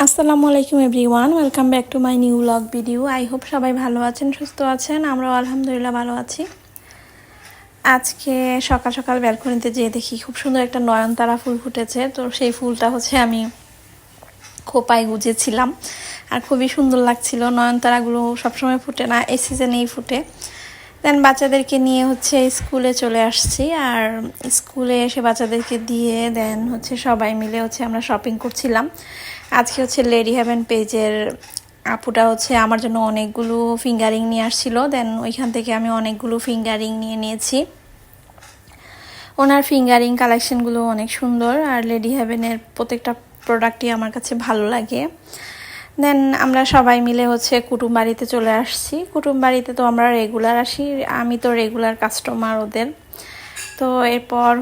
আসসালামু আলাইকুম everyone, welcome back to my new blog video. I hope সবাই ভালো আছেন, সুস্থ আছেন। আমরাও আলহামদুলিল্লাহ ভালো আছি। আজকে সকাল সকাল ব্যালকনিতে যেয়ে দেখি খুব সুন্দর একটা নয়নতারা ফুল ফুটেছে। তো সেই ফুলটা আমি খোপায় গুজেছিলাম, আর খুবই সুন্দর লাগছিল। নয়নতারাগুলো সবসময় ফুটে না, এই সিজনেই ফুটে। দেন বাচ্চাদেরকে নিয়ে স্কুলে চলে আসছি, আর স্কুলে এসে বাচ্চাদেরকে দিয়ে দেন সবাই মিলে আমরা শপিং করছিলাম। আজকে লেডি হেভেন পেজের আপুটা আমার জন্য অনেকগুলো ফিঙ্গারিং নিয়ে আসছিল। দেন ওইখান থেকে আমি অনেকগুলো ফিঙ্গারিং নিয়ে নিয়েছি। ওনার ফিঙ্গারিং কালেকশনগুলো অনেক সুন্দর, আর লেডি হেভেনের প্রত্যেকটা প্রোডাক্টই আমার কাছে ভালো লাগে। দেন আমরা সবাই মিলে কুটুম বাড়িতে চলে আসছি। কুটুম বাড়িতে তো আমরা রেগুলার আসি, আমি তো রেগুলার কাস্টমার ওদের। তো এরপর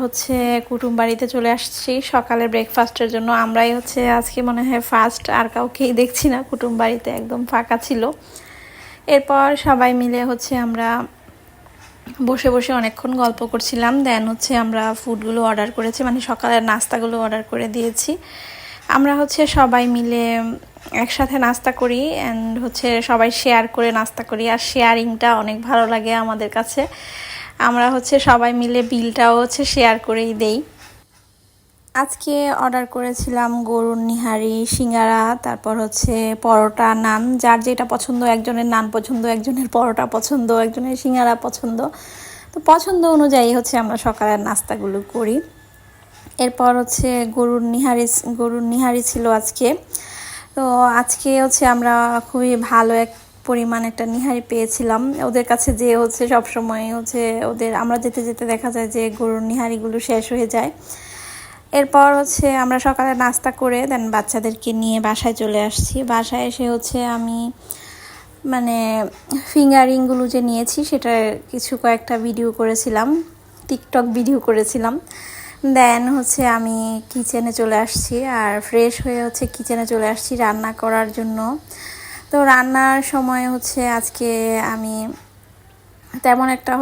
কুটুম বাড়িতে চলে আসছি সকালে ব্রেকফাস্টের জন্য। আমরাই আজকে মনে হয় ফার্স্ট, আর কাউকেই দেখছি না, কুটুম বাড়িতে একদম ফাঁকা ছিল। এরপর সবাই মিলে আমরা বসে বসে অনেকক্ষণ গল্প করছিলাম। দেন আমরা ফুডগুলো অর্ডার করেছি, মানে সকালের নাস্তাগুলো অর্ডার করে দিয়েছি। আমরা সবাই মিলে একসাথে নাস্তা করি, অ্যান্ড সবাই শেয়ার করে নাস্তা করি, আর শেয়ারিংটা অনেক ভালো লাগে আমাদের কাছে। আমরা সবাই মিলে বিলটাও শেয়ার করেই দেই। আজকে অর্ডার করেছিলাম গরুর নিহারি, সিঙ্গারা, তারপর পরোটা, নান। যার যেটা পছন্দ, একজনের নান পছন্দ, একজনের পরোটা পছন্দ, একজনের সিঙ্গারা পছন্দ। তো পছন্দ অনুযায়ী আমরা সকালের নাস্তাগুলো করি। এরপর গরুর নিহারি ছিল আজকে। তো আজকে আমরা খুবই ভালো এক পরিমাণ একটা নিহারি পেয়েছিলাম। ওদের কাছে যে সবসময় আমরা যেতে যেতে দেখা যায় যে গরুর নিহারিগুলো শেষ হয়ে যায়। এরপর আমরা সকালে নাস্তা করে দেন বাচ্চাদেরকে নিয়ে বাসায় চলে আসছি। বাসায় এসে আমি মানে ফিঙ্গারিংগুলো যে নিয়েছি সেটা কয়েকটা ভিডিও করেছিলাম, টিকটক ভিডিও করেছিলাম। দেন আমি কিচেনে চলে আসছি, আর ফ্রেশ হয়ে কিচেনে চলে আসছি রান্না করার জন্য। তো রান্নার সময় আজকে আমি তেমন একটা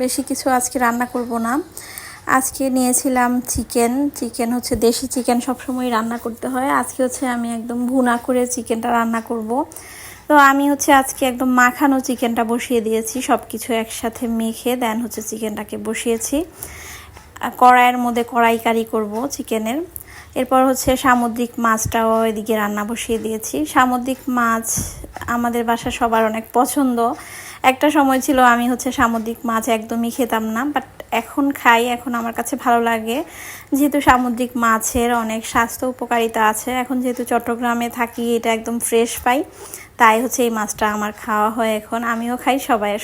বেশি কিছু আজকে রান্না করব না। আজকে নিয়েছিলাম চিকেন দেশি চিকেন সবসময় রান্না করতে হয়। আজকে আমি একদম ভুনা করে চিকেনটা রান্না করব। তো আমি আজকে একদম মাখানো চিকেনটা বসিয়ে দিয়েছি, সব কিছু একসাথে মেখে দেন চিকেনটাকে বসিয়েছি। কড়াইয়ের মধ্যে কড়াই কারি করব চিকেনের। এরপর সামুদ্রিক মাছটাও এদিকে রান্না বসিয়ে দিয়েছি। সামুদ্রিক মাছ আমাদের বাসা সবার অনেক পছন্দ। একটা সময় ছিল আমি সামুদ্রিক মাছ একদমই খেতাম না, বাট এখন খাই। এখন আমার কাছে ভালো লাগে, যেহেতু সামুদ্রিক মাছের অনেক স্বাস্থ্য উপকারিতা আছে। এখন যেহেতু চট্টগ্রামে থাকি, এটা একদম ফ্রেশ পাই, তাই এই মাছটা আমার খাওয়া হয়। এখন আমিও খাই,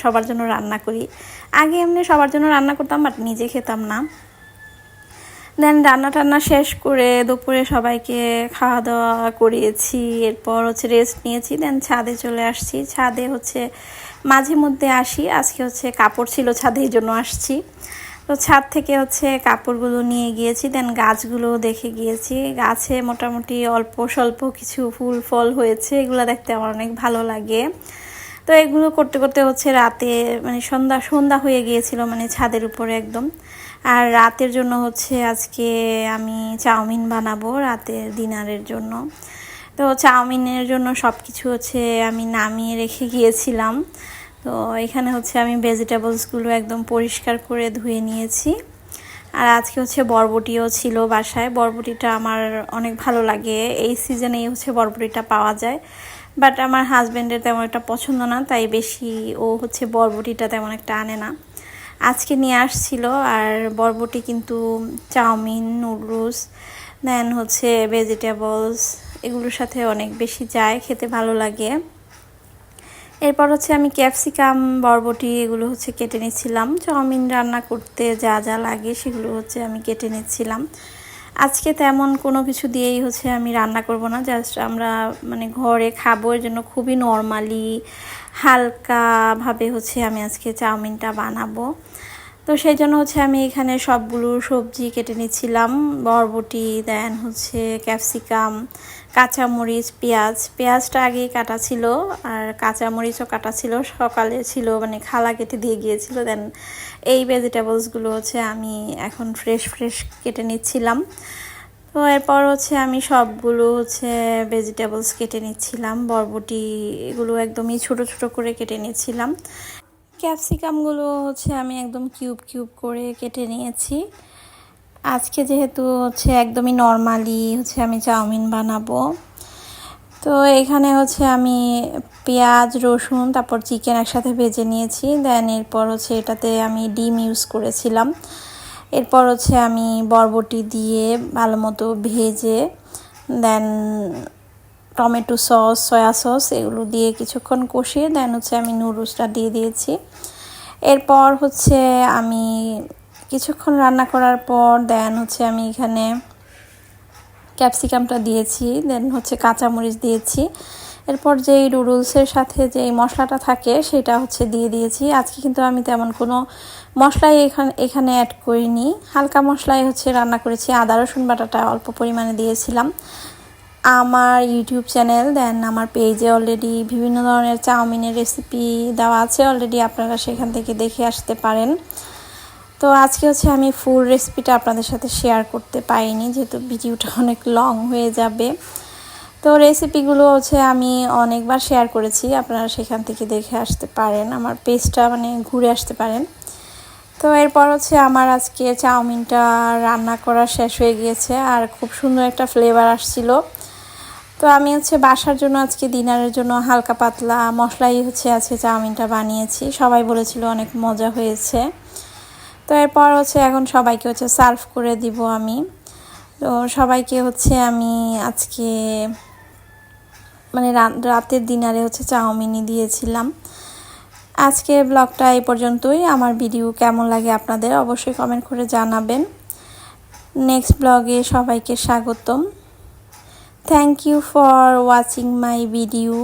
সবার জন্য রান্না করি। আগে এমনি সবার জন্য রান্না করতাম, বাট নিজে খেতাম না। দেন রান্না শেষ করে দুপুরে সবাইকে খাওয়া দাওয়া করিয়েছি। এরপর রেস্ট নিয়েছি। দেন ছাদে চলে আসছি। ছাদে মাঝে মধ্যে আসি। আজকে কাপড় ছিল ছাদে, এই জন্য আসছি। তো ছাদ থেকে কাপড়গুলো নিয়ে গিয়েছি। দেন গাছগুলো দেখে গিয়েছি। গাছে মোটামুটি অল্প স্বল্প কিছু ফুল ফল হয়েছে, এগুলো দেখতে আমার অনেক ভালো লাগে। তো এগুলো করতে করতে রাতে মানে সন্ধ্যা হয়ে গিয়েছিল, মানে ছাদের উপরে একদম। আর রাতের জন্য আজকে আমি চাউমিন বানাবো রাতের ডিনারের জন্য। তো চাউমিনের জন্য সব কিছু আমি নামিয়ে রেখে গিয়েছিলাম। তো এখানে আমি ভেজিটেবলসগুলো একদম পরিষ্কার করে ধুয়ে নিয়েছি। আর আজকে বরবটিও ছিল বাসায়। বরবটিটা আমার অনেক ভালো লাগে, এই সিজনেই বরবটিটা পাওয়া যায়। বাট আমার হাজব্যান্ডের তেমন একটা পছন্দ না, তাই বেশি ও বরবটিটা তেমন একটা আনে না। আজকে নিয়ে আসছিল। আর বরবটি কিন্তু চাউমিন, নুডলস, দেন ভেজিটেবলস এগুলোর সাথে অনেক বেশি যায়, খেতে ভালো লাগে। এরপর আমি ক্যাপসিকাম, বরবটি এগুলো কেটে নিচ্ছিলাম। চাউমিন রান্না করতে যা যা লাগে সেগুলো আমি কেটে নিচ্ছিলাম। আজকে তেমন কোনো কিছু দিয়েই আমি রান্না করব না, জাস্ট আমরা মানে ঘরে খাবো, এর জন্য খুবই নর্মালি হালকাভাবে আমি আজকে চাউমিনটা বানাবো। তো সেই জন্য আমি এখানে সবগুলো সবজি কেটে নিচ্ছিলাম। বরবটি, দেন ক্যাপসিকাম, কাঁচামরিচ, পেঁয়াজটা আগেই কাটা ছিল, আর কাঁচামরিচও কাটা ছিল, সকালে ছিল, মানে খালা কেটে দিয়ে গিয়েছিল। দেন এই ভেজিটেবলসগুলো আমি এখন ফ্রেশ কেটে নিচ্ছিলাম। তো এরপর হচ্ছে আমি সবগুলো হচ্ছে ভেজিটেবলস কেটে নিচ্ছিলাম। বরবটি এগুলো একদমই ছোট ছোট করে কেটে নিচ্ছিলাম। ক্যাপসিকামগুলো হচ্ছে আমি একদম কিউব কিউব করে কেটে নিয়েছি। আজকে যেহেতু হচ্ছে একদমই নর্মালি হচ্ছে আমি চাউমিন বানাবো, তো এখানে হচ্ছে আমি পেঁয়াজ, রসুন, তারপর চিকেন একসাথে ভেজে নিয়েছি। দেন এরপর হচ্ছে এটাতে আমি ডিম ইউজ করেছিলাম। এরপর হচ্ছে আমি বরবটি দিয়ে ভালো মতো ভেজে দেন টমেটো সস, সয়া সস এগুলো দিয়ে কিছুক্ষণ কষিয়ে দেন হচ্ছে আমি নুডলসটা দিয়ে দিয়েছি। এরপর হচ্ছে আমি কিছুক্ষণ রান্না করার পর দেন হচ্ছে আমি এখানে ক্যাপসিকামটা দিয়েছি, দেন হচ্ছে কাঁচামরিচ দিয়েছি। এরপর যেই নুডলসের সাথে যেই মশলাটা থাকে সেটা হচ্ছে দিয়ে দিয়েছি। আজকে কিন্তু আমি তেমন কোনো মশলাই এখানে অ্যাড করিনি, হালকা মশলাই হচ্ছে রান্না করেছি। আদা রসুন বাটাটা অল্প পরিমাণে দিয়েছিলাম। আমার ইউটিউব চ্যানেল দেন আমার পেজে অলরেডি বিভিন্ন ধরনের চাউমিনের রেসিপি দেওয়া আছে, অলরেডি আপনারা সেখান থেকে দেখে আসতে পারেন। তো আজকে হচ্ছে আমি ফুল রেসিপিটা আপনাদের সাথে শেয়ার করতে পারিনি, যেহেতু ভিডিওটা অনেক লং হয়ে যাবে। তো রেসিপিগুলো হচ্ছে আমি অনেকবার শেয়ার করেছি, আপনারা সেখান থেকে দেখে আসতে পারেন, আমার পেজটা ঘুরে আসতে পারেন। তো এরপর হচ্ছে আমার আজকে চাউমিনটা রান্না করা শেষ হয়ে গিয়েছে আর খুব সুন্দর একটা ফ্লেভার আসছিল। তো আমি হচ্ছে বাসার জন্য আজকে ডিনারের জন্য হালকা পাতলা মশলাই হচ্ছে আজকে চাউমিনটা বানিয়েছি। সবাই বলেছিল অনেক মজা হয়েছে। তো এরপর হচ্ছে এখন সবাইকে হচ্ছে সার্ভ করে দিব আমি। তো সবাইকে হচ্ছে আমি আজকে রাতের ডিনারে হচ্ছে চাউমিনই দিয়েছিলাম। আজকে ব্লগটা এই পর্যন্তই। আমার ভিডিও কেমন লাগে আপনাদের অবশ্যই কমেন্ট করে জানাবেন। নেক্সট ব্লগে সবাইকে স্বাগতম। Thank you for watching my video.